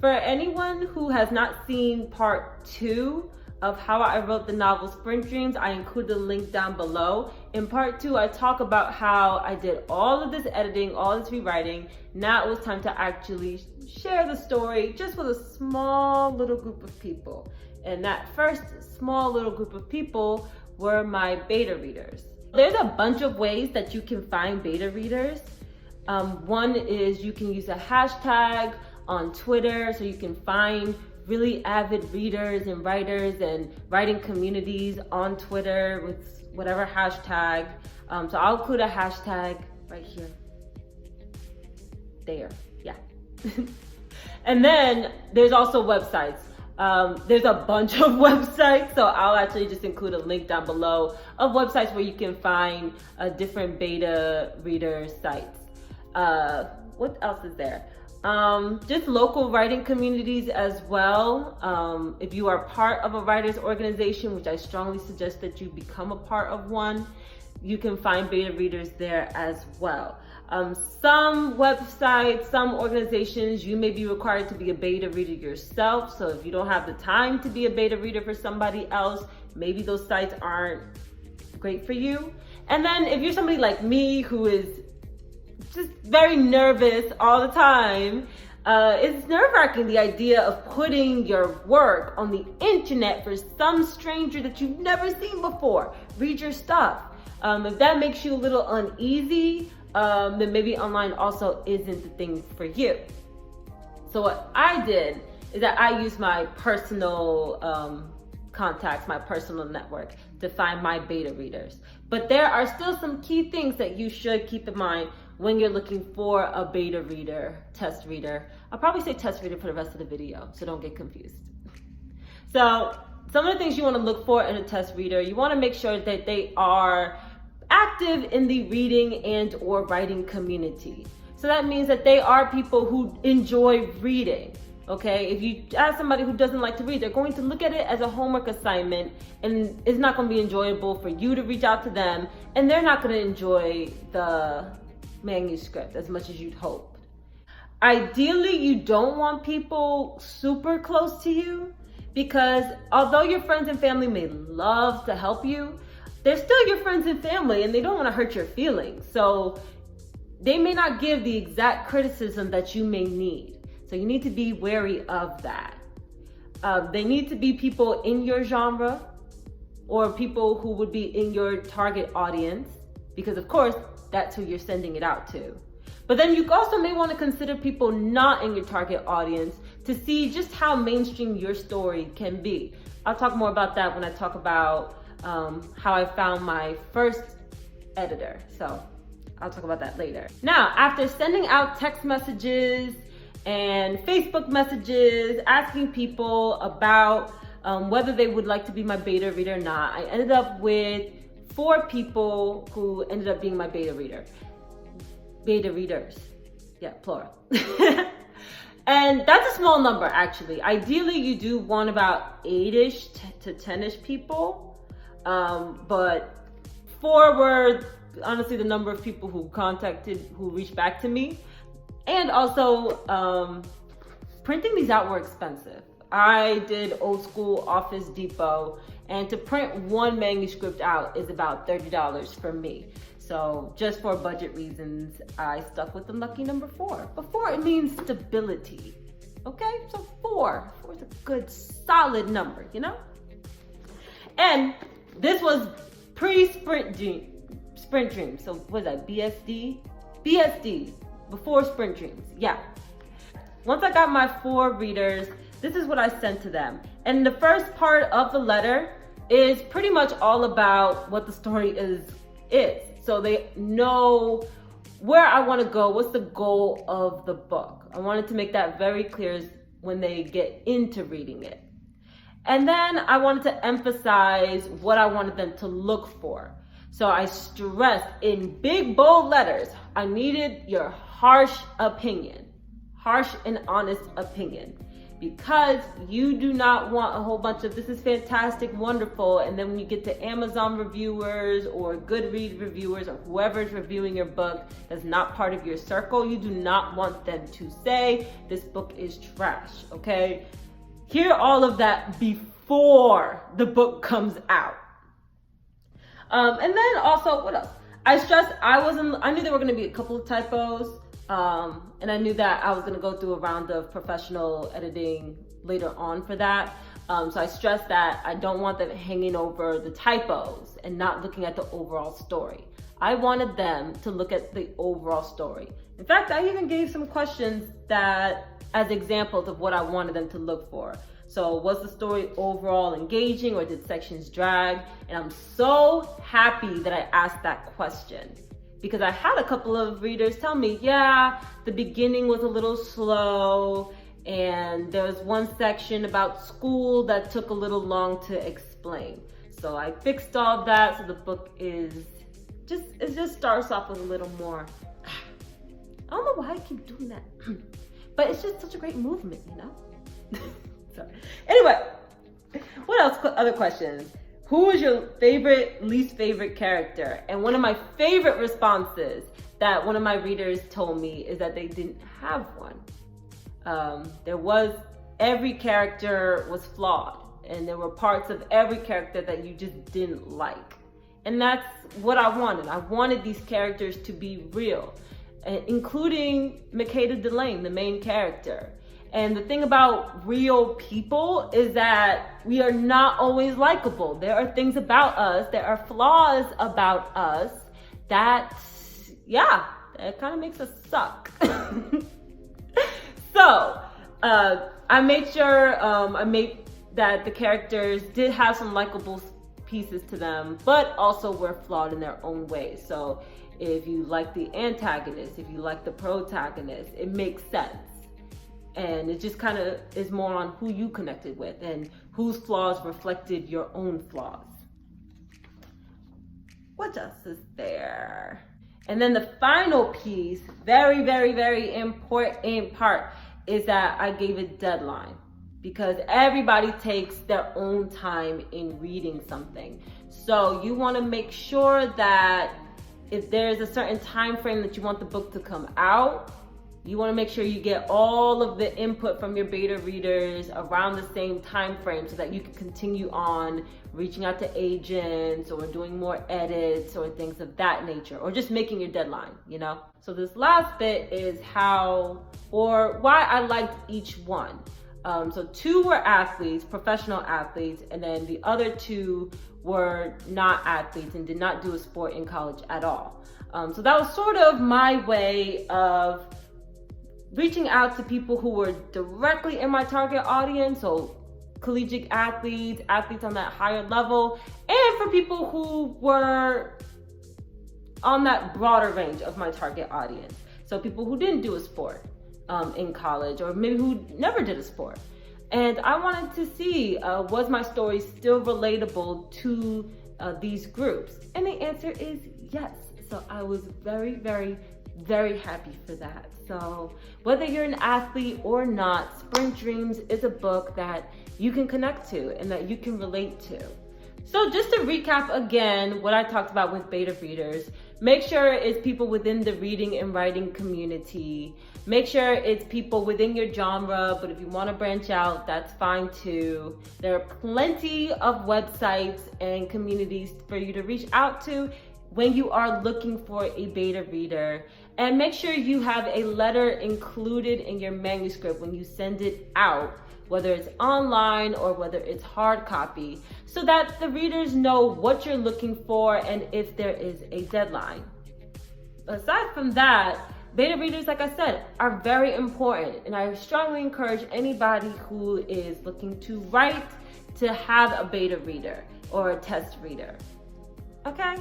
For anyone who has not seen part 2 of how I wrote the novel Sprint Dreams, I include the link down below. In part 2, I talk about how I did all of this editing, all this rewriting. Now it was time to actually share the story just with a small little group of people. And that first small little group of people were my beta readers. There's a bunch of ways that you can find beta readers. One is you can use a hashtag on Twitter, so you can find really avid readers and writers and writing communities on Twitter with whatever hashtag. So I'll include a hashtag right here. There, yeah. And then there's also websites. There's a bunch of websites, so I'll actually just include a link down below of websites where you can find different beta reader sites. What else is there? Just local writing communities as well. If you are part of a writers organization, which I strongly suggest that you become a part of one, you can find beta readers there as well. Some websites, some organizations, you may be required to be a beta reader yourself. So if you don't have the time to be a beta reader for somebody else, maybe those sites aren't great for you. And then if you're somebody like me who is just very nervous all the time, it's nerve-wracking, the idea of putting your work on the internet for some stranger that you've never seen before read your stuff. If that makes you a little uneasy, then maybe online also isn't the thing for you. So what I did is that I used my personal contacts, my personal network to find my beta readers. But there are still some key things that you should keep in mind when you're looking for a beta reader, test reader. I'll probably say test reader for the rest of the video, so don't get confused. So some of the things you want to look for in a test reader, you want to make sure that they are active in the reading and or writing community. So that means that they are people who enjoy reading. Okay, if you ask somebody who doesn't like to read, they're going to look at it as a homework assignment, and it's not going to be enjoyable for you to reach out to them, and they're not going to enjoy the manuscript as much as you'd hoped. Ideally, you don't want people super close to you, because although your friends and family may love to help you, they're still your friends and family, and they don't want to hurt your feelings. So they may not give the exact criticism that you may need. So you need to be wary of that. They need to be people in your genre or people who would be in your target audience, because of course, that's who you're sending it out to. But then you also may want to consider people not in your target audience to see just how mainstream your story can be. I'll talk more about that when I talk about how I found my first editor. So I'll talk about that later. Now, after sending out text messages and Facebook messages, asking people about whether they would like to be my beta reader or not, I ended up with 4 people who ended up being my beta readers. Yeah, plural. And that's a small number, actually. Ideally, you do want about 8-ish to 10-ish people. But 4 were honestly the number of people who reached back to me. And also, printing these out were expensive. I did old school Office Depot, and to print one manuscript out is about $30 for me. So just for budget reasons, I stuck with the lucky number 4. But 4, it means stability. Okay, so 4 is a good solid number, you know? And this was pre-Sprint Dreams. So what is that, BSD? BSD, before Sprint Dreams, yeah. Once I got my 4 readers, this is what I sent to them. And the first part of the letter is pretty much all about what the story is. So they know where I want to go, what's the goal of the book. I wanted to make that very clear when they get into reading it. And then I wanted to emphasize what I wanted them to look for. So I stressed in big, bold letters, I needed your harsh opinion, harsh and honest opinion. because you do not want a whole bunch of this is fantastic, wonderful, and then when you get to Amazon reviewers or Goodreads reviewers or whoever's reviewing your book that's not part of your circle, you do not want them to say this book is trash, okay? Hear all of that before the book comes out. And then also, what else? I knew there were gonna be a couple of typos. And I knew that I was gonna go through a round of professional editing later on for that. So I stressed that I don't want them hanging over the typos and not looking at the overall story. I wanted them to look at the overall story. In fact, I even gave some questions that as examples of what I wanted them to look for. So was the story overall engaging or did sections drag? And I'm so happy that I asked that question, because I had a couple of readers tell me, yeah, the beginning was a little slow, and there was one section about school that took a little long to explain. So I fixed all that, so the book it just starts off with a little more, I don't know why I keep doing that, but it's just such a great movement, you know? So, anyway, what else, other questions? Who is your least favorite character? And one of my favorite responses that one of my readers told me is that they didn't have one. Every character was flawed, and there were parts of every character that you just didn't like. And that's what I wanted. I wanted these characters to be real, including Makeda Delane, the main character. And the thing about real people is that we are not always likable. There are things about us, there are flaws about us that kind of makes us suck. So I made sure that the characters did have some likable pieces to them, but also were flawed in their own ways. So if you like the antagonist, if you like the protagonist, it makes sense. And it just kind of is more on who you connected with and whose flaws reflected your own flaws. What else is there? And then the final piece, very, very, very important part, is that I gave a deadline, because everybody takes their own time in reading something. So you want to make sure that if there's a certain time frame that you want the book to come out, you want to make sure you get all of the input from your beta readers around the same time frame, so that you can continue on reaching out to agents or doing more edits or things of that nature, or just making your deadline, you know? So this last bit is why I liked each one. So 2 were athletes, professional athletes, and then the other 2 were not athletes and did not do a sport in college at all. So that was sort of my way of reaching out to people who were directly in my target audience, so collegiate athletes, athletes on that higher level, and for people who were on that broader range of my target audience. So people who didn't do a sport in college, or maybe who never did a sport. And I wanted to see, was my story still relatable to these groups? And the answer is yes. So I was very, very, very happy for that. So whether you're an athlete or not, Sprint Dreams is a book that you can connect to and that you can relate to. So just to recap again what I talked about with beta readers, make sure it's people within the reading and writing community. Make sure it's people within your genre, but if you want to branch out, that's fine too. There are plenty of websites and communities for you to reach out to when you are looking for a beta reader. And make sure you have a letter included in your manuscript when you send it out, whether it's online or whether it's hard copy, so that the readers know what you're looking for and if there is a deadline. Aside from that, beta readers, like I said, are very important, and I strongly encourage anybody who is looking to write to have a beta reader or a test reader. Okay?